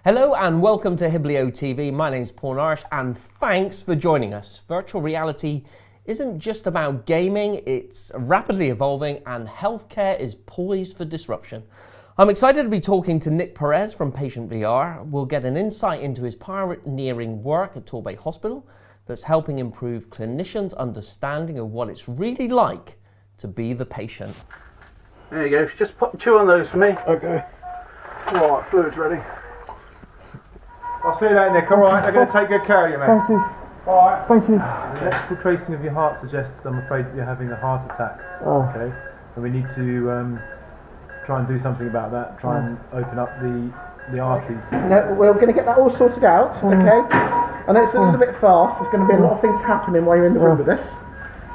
Hello and welcome to Hiblio TV. My name's Paul Nourish and thanks for joining us. Virtual reality isn't just about gaming, it's rapidly evolving and healthcare is poised for disruption. I'm excited to be talking to Nick Perez from PatientVR. We'll get an insight into his pioneering work at Torbay Hospital that's helping improve clinicians' understanding of what it's really like to be the patient. There you go, just put 2 on those for me. Okay. Right, fluid's ready. I'll see you later, Nick. All right, they're going to take good care of you, mate. Thank you. All right. Thank you. The electrical tracing of your heart suggests, I'm afraid, that you're having a heart attack. Oh. Okay. And we need to try and do something about that. Try and open up the arteries. No, we're going to get that all sorted out, okay? I know it's a little bit fast. There's going to be a lot of things happening while you're in the room with this.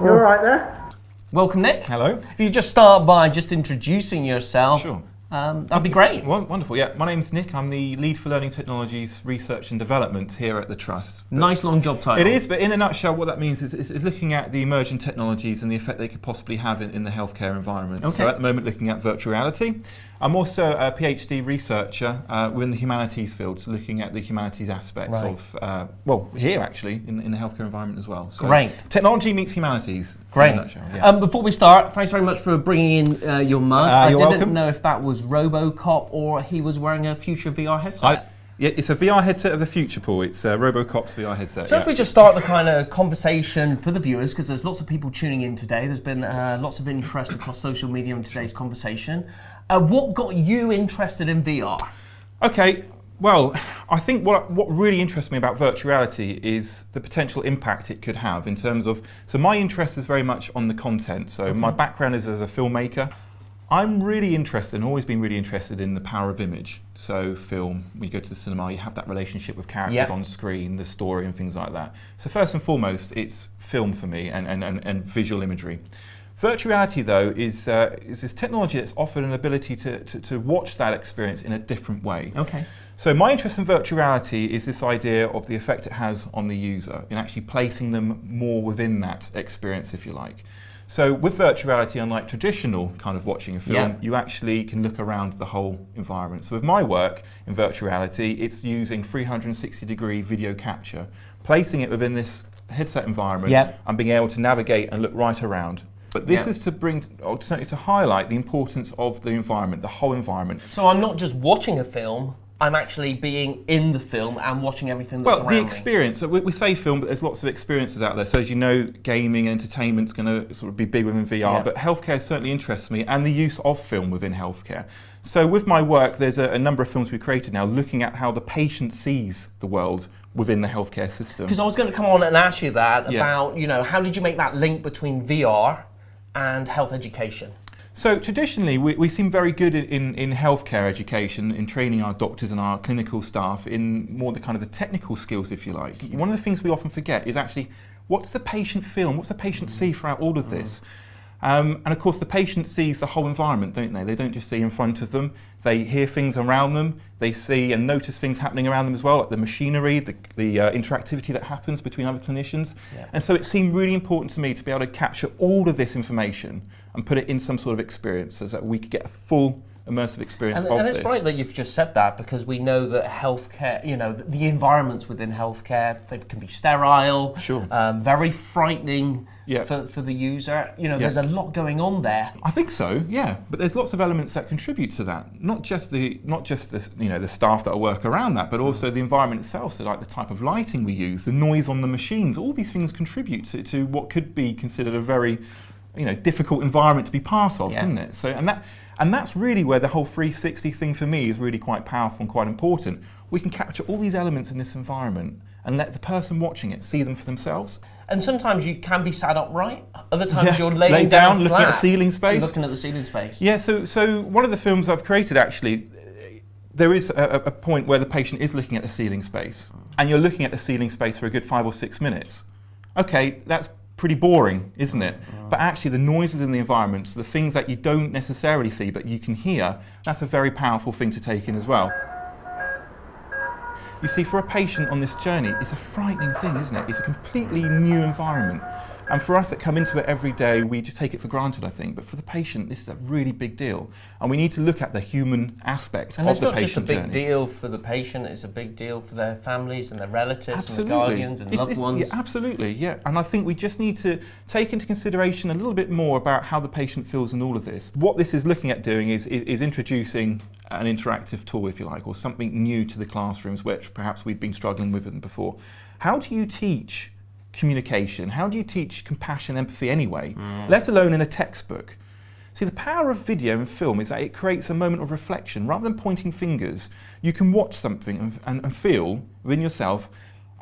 You all right there? Welcome, Nick. Hello. If you just start by just introducing yourself, Sure. That'd be great. Wonderful, yeah. My name's Nick. I'm the Lead for Learning Technologies Research and Development here at the Trust. Nice long job title. It is, but in a nutshell, what that means is looking at the emerging technologies and the effect they could possibly have in the healthcare environment. Okay. So at the moment, looking at virtual reality. I'm also a PhD researcher within the humanities field, so looking at the humanities aspects of, well, here actually, in the healthcare environment as well. So great. Technology meets humanities. Great. In a nutshell, yeah. Before we start, thanks very much for bringing in your mug. I You're didn't welcome. know if that was Robocop or he was wearing a future VR headset. Yeah, it's a VR headset of the future, Paul. It's Robocop's VR headset. So if we just start the kind of conversation for the viewers, because there's lots of people tuning in today, there's been lots of interest across social media in today's conversation. What got you interested in VR? Okay, well, I think what really interests me about virtual reality is the potential impact it could have in terms of, so my interest is very much on the content. So my background is as a filmmaker. I'm really interested and always been really interested in the power of image. So film, when you go to the cinema, you have that relationship with characters on screen, the story and things like that. So first and foremost, it's film for me and visual imagery. Virtual reality, though, is this technology that's offered an ability to watch that experience in a different way. Okay. So my interest in virtual reality is this idea of the effect it has on the user in actually placing them more within that experience, if you like. So with virtual reality, unlike traditional kind of watching a film, you actually can look around the whole environment. So with my work in virtual reality, it's using 360-degree video capture, placing it within this headset environment and being able to navigate and look right around. But this is to bring, or to highlight the importance of the environment, the whole environment. So I'm not just watching a film, I'm actually being in the film and watching everything that's around me. Well, the experience, so we say film, but there's lots of experiences out there. So as you know, gaming and entertainment's going to sort of be big within VR, but healthcare certainly interests me, and the use of film within healthcare. So with my work, there's a number of films we've created now looking at how the patient sees the world within the healthcare system. Because I was going to come on and ask you that about, you know, how did you make that link between VR and health education? So traditionally, we seem very good in healthcare education, in training our doctors and our clinical staff in more the kind of the technical skills, if you like. One of the things we often forget is actually, what's the patient feel and what's the patient see throughout all of this? And of course, the patient sees the whole environment, don't they? They don't just see in front of them. They hear things around them. They see and notice things happening around them as well, like the machinery, the interactivity that happens between other clinicians. And so it seemed really important to me to be able to capture all of this information and put it in some sort of experience so that we could get a full immersive experience of this. And it's right that you've just said that, because we know that healthcare, you know, the environments within healthcare, they can be sterile, very frightening for the user. You know, there's a lot going on there. I think so, yeah. But there's lots of elements that contribute to that. Not just the you know, the staff that work around that, but also the environment itself. So like the type of lighting we use, the noise on the machines, all these things contribute to what could be considered a very, you know, difficult environment to be part of, isn't it? So and that's really where the whole 360 thing for me is really quite powerful and quite important. We can capture all these elements in this environment and let the person watching it see them for themselves. And sometimes you can be sat upright. Other times you're laying down looking flat, at the ceiling space. Looking at the ceiling space. Yeah. So one of the films I've created actually, there is a point where the patient is looking at the ceiling space, and you're looking at the ceiling space for a good 5 or 6 minutes. Okay, that's pretty boring, isn't it? But actually the noises in the environment, so the things that you don't necessarily see but you can hear, that's a very powerful thing to take in as well. You see, for a patient on this journey, it's a frightening thing, isn't it? It's a completely new environment. And for us that come into it every day, we just take it for granted, I think. But for the patient, this is a really big deal. And we need to look at the human aspect of the patient journey. And it's not just a big deal for the patient, it's a big deal for their families and their relatives and the guardians and loved ones. Yeah, absolutely, yeah. And I think we just need to take into consideration a little bit more about how the patient feels in all of this. What this is looking at doing is introducing an interactive tool, if you like, or something new to the classrooms, which perhaps we've been struggling with before. How do you teach communication? How do you teach compassion, empathy anyway, let alone in a textbook? See, the power of video and film is that it creates a moment of reflection. Rather than pointing fingers, you can watch something and feel within yourself,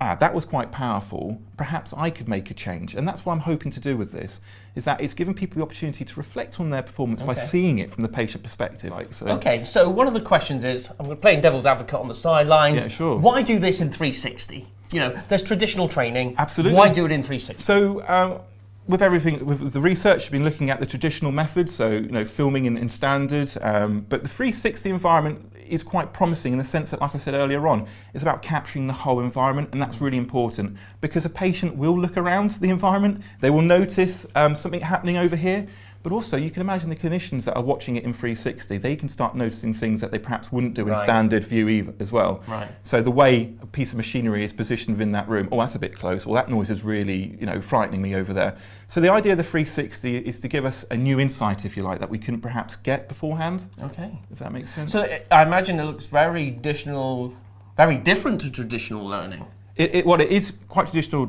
that was quite powerful, perhaps I could make a change. And that's what I'm hoping to do with this, is that it's giving people the opportunity to reflect on their performance by seeing it from the patient perspective. Okay, so one of the questions is, I'm playing devil's advocate on the sidelines. Yeah, sure. Why do this in 360? You know, there's traditional training. Absolutely. Why do it in 360? So, with everything, with the research, you've been looking at the traditional methods, so you know, filming in standard, but the 360 environment is quite promising in the sense that, like I said earlier on, it's about capturing the whole environment, and that's really important because a patient will look around the environment, they will notice something happening over here, but also you can imagine the clinicians that are watching it in 360, they can start noticing things that they perhaps wouldn't do in standard view as well. Right. So the way a piece of machinery is positioned within that room, that's a bit close, or that noise is really, you know, frightening me over there. So the idea of the 360 is to give us a new insight, if you like, that we couldn't perhaps get beforehand. Okay. If that makes sense. So I imagine it looks very different to traditional learning. It is quite traditional,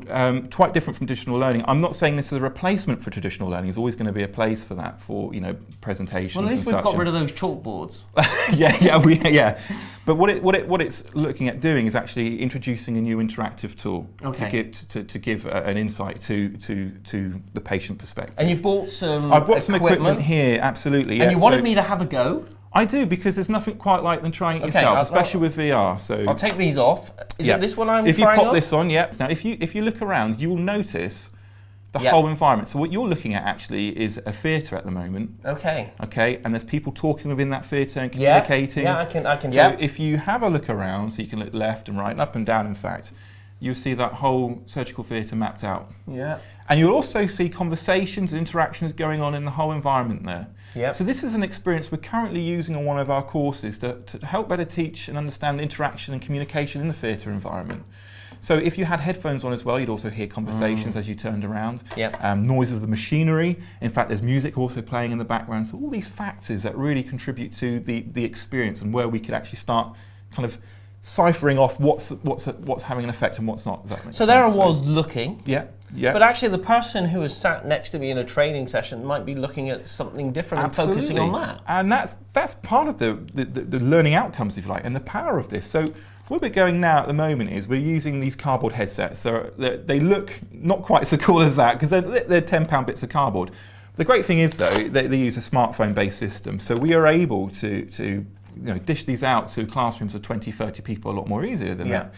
quite different from traditional learning. I'm not saying this is a replacement for traditional learning. There's always going to be a place for that, for presentations. Well, at least we've got rid of those chalkboards. yeah. But what it's looking at doing is actually introducing a new interactive tool to give an insight to the patient perspective. And you've bought some. I've got some equipment here, absolutely. And you wanted me to have a go. I do, because there's nothing quite like than trying it yourself, especially with VR. So I'll take these off. Is it this one I'm trying on? If you pop this on, Now, if you look around, you will notice the whole environment. So what you're looking at actually is a theatre at the moment. Okay. Okay, and there's people talking within that theatre and communicating. Yeah, I can. So if you have a look around, so you can look left and right and up and down, in fact, you'll see that whole surgical theatre mapped out. Yeah. And you'll also see conversations and interactions going on in the whole environment there. Yep. So this is an experience we're currently using on one of our courses to help better teach and understand interaction and communication in the theatre environment. So if you had headphones on as well, you'd also hear conversations as you turned around, noises of the machinery. In fact, there's music also playing in the background. So all these factors that really contribute to the experience and where we could actually start kind of ciphering off what's having an effect and what's not. If that makes sense. There I was looking. Yeah. But actually, the person who was sat next to me in a training session might be looking at something different and focusing on that. And that's part of the learning outcomes, if you like, and the power of this. So where we're going now at the moment is we're using these cardboard headsets. So they look not quite so cool as that because they're £10 bits of cardboard. The great thing is though, they use a smartphone-based system. So we are able to dish these out to classrooms of 20, 30 people a lot more easier than that.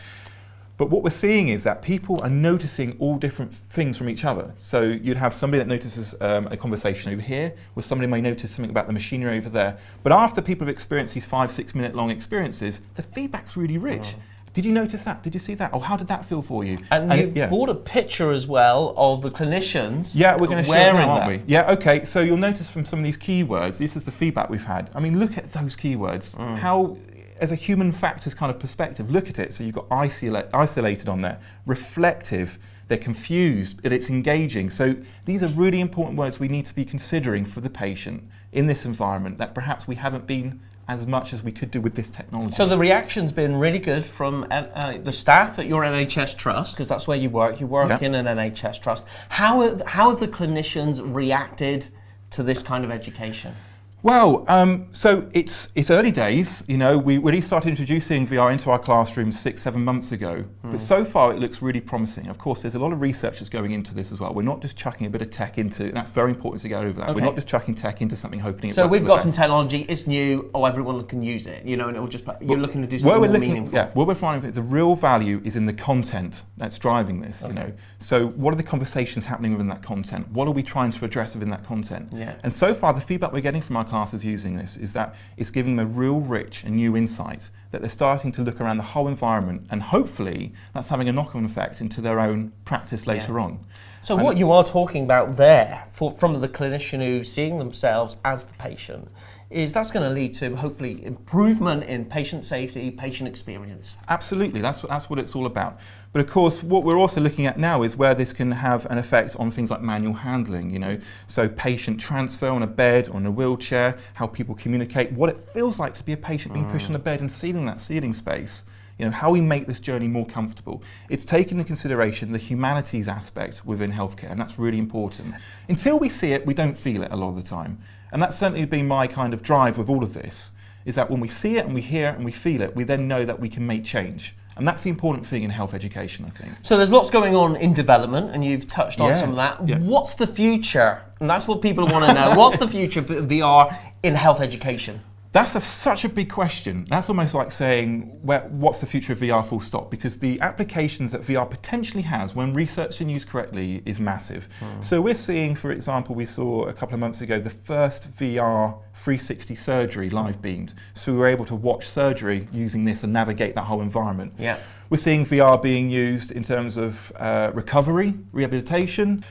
But what we're seeing is that people are noticing all different things from each other. So you'd have somebody that notices a conversation over here, or somebody may notice something about the machinery over there. But after people have experienced these 5-6 minute long experiences, the feedback's really rich. Did you notice that? Did you see that? Or how did that feel for you? And you've bought a picture as well of the clinicians. Yeah, we're going to share it now, aren't we? Yeah, okay. So you'll notice from some of these keywords, this is the feedback we've had. I mean, look at those keywords. How, as a human factors kind of perspective, look at it. So you've got isolated on there, reflective, they're confused, but it's engaging. So these are really important words we need to be considering for the patient in this environment that perhaps we haven't been as much as we could do with this technology. So the reaction's been really good from the staff at your NHS Trust, because that's where you work. You work in an NHS Trust. How have the clinicians reacted to this kind of education? Well, so it's early days. You know, we really started introducing VR into our classrooms 6-7 months ago. But so far, it looks really promising. Of course, there's a lot of research that's going into this as well. We're not just chucking a bit of tech into, and that's very important to get over that. Okay. We're not just chucking tech into something, hoping it So works we've for the got best. some technology. It's new. Oh, everyone can use it. You know, and it will just. You're looking to do something more meaningful. Yeah, what we're finding is the real value is in the content that's driving this. You know, so what are the conversations happening within that content? What are we trying to address within that content? Yeah. And so far, the feedback we're getting from our classes using this is that it's giving them a real rich and new insight, that they're starting to look around the whole environment, and hopefully that's having a knock-on effect into their own practice later on. So what you are talking about there, from the clinician who's seeing themselves as the patient, is that's going to lead to hopefully improvement in patient safety, patient experience. Absolutely, that's what it's all about. But of course, what we're also looking at now is where this can have an effect on things like manual handling, you know, so patient transfer on a bed, on a wheelchair, how people communicate, what it feels like to be a patient being pushed on a bed and sealing that sealing space. You know, how we make this journey more comfortable. It's taken into consideration the humanities aspect within healthcare, and that's really important. Until we see it, we don't feel it a lot of the time. And that's certainly been my kind of drive with all of this, is that when we see it and we hear it and we feel it, we then know that we can make change. And that's the important thing in health education, I think. So there's lots going on in development, and you've touched on some of that. Yeah. What's the future? And that's what people want to know. What's the future for VR in health education? That's such a big question. That's almost like saying, what's the future of VR full stop? Because the applications that VR potentially has when researched and used correctly is massive. So we're seeing, for example, we saw a couple of months ago the first VR 360 surgery live beamed. So we were able to watch surgery using this and navigate that whole environment. Yeah. We're seeing VR being used in terms of recovery, rehabilitation.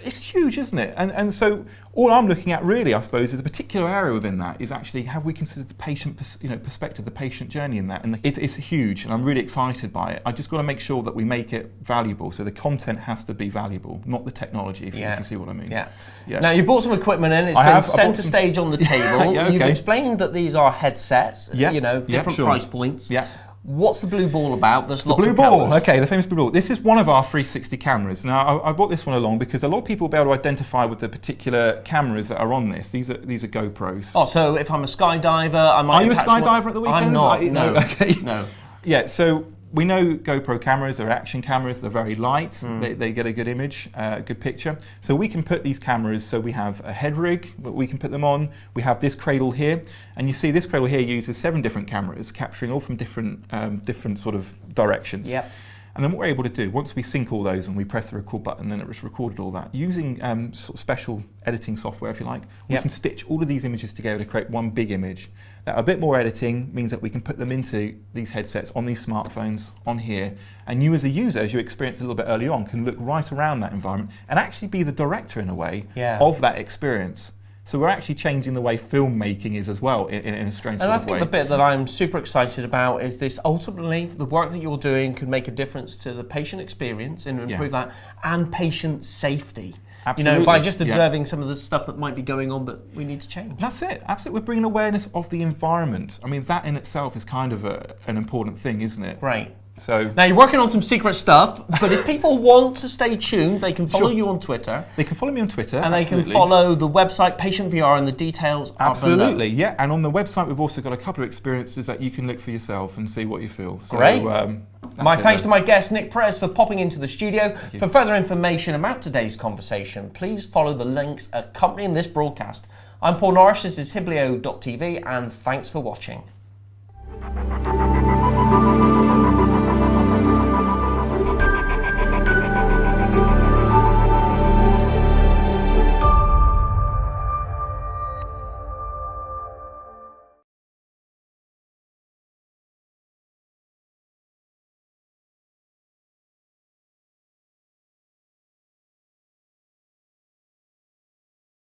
It's huge, isn't it? And so all I'm looking at really, I suppose, is a particular area within that is actually, have we considered the patient perspective, the patient journey in that? And it's huge, and I'm really excited by it. I just got to make sure that we make it valuable. So the content has to be valuable, not the technology, if you see what I mean. Yeah. Now, you bought some equipment in, it's been centre stage on the table. Yeah, okay. You've explained that these are headsets, different price points. Yeah. What's the blue ball about? There's lots blue of ball, cameras. okay, the famous blue ball. This is one of our 360 cameras. Now, I brought this one along because a lot of people will be able to identify with the particular cameras that are on this. These are GoPros. Oh, so if I'm a skydiver, I might. Are you a skydiver at the weekends? I'm not. No. Okay. No. Yeah. So we know GoPro cameras are action cameras. They're very light. They get a good image, a good picture. So we can put these cameras. So we have a head rig that we can put them on. We have this cradle here, and you see this cradle here uses 7 different cameras, capturing all from different sort of directions. Yep. And then what we're able to do, once we sync all those and we press the record button, then it's recorded all that, using sort of special editing software, if you like, we can stitch all of these images together to create one big image. Now, a bit more editing means that we can put them into these headsets on these smartphones on here, and you as a user, as you experienced a little bit early on, can look right around that environment and actually be the director in a way of that experience. So we're actually changing the way filmmaking is as well in a strange sort of way. And I think the bit that I'm super excited about is this: ultimately, the work that you're doing could make a difference to the patient experience and improve that, and patient safety. Absolutely. You know, by just observing some of the stuff that might be going on that we need to change. That's it. Absolutely. We're bringing awareness of the environment. I mean, that in itself is kind of an important thing, isn't it? Right. So now you're working on some secret stuff, but if people want to stay tuned, they can follow you on Twitter. They can follow me on Twitter, and they can follow the website PatientVR, and the details are absolutely below. Yeah. And on the website, we've also got a couple of experiences that you can look for yourself and see what you feel. So, great. My thanks to my guest Nick Perez for popping into the studio. For further information about today's conversation, please follow the links accompanying this broadcast. I'm Paul Norris. This is Hiblio TV, and thanks for watching.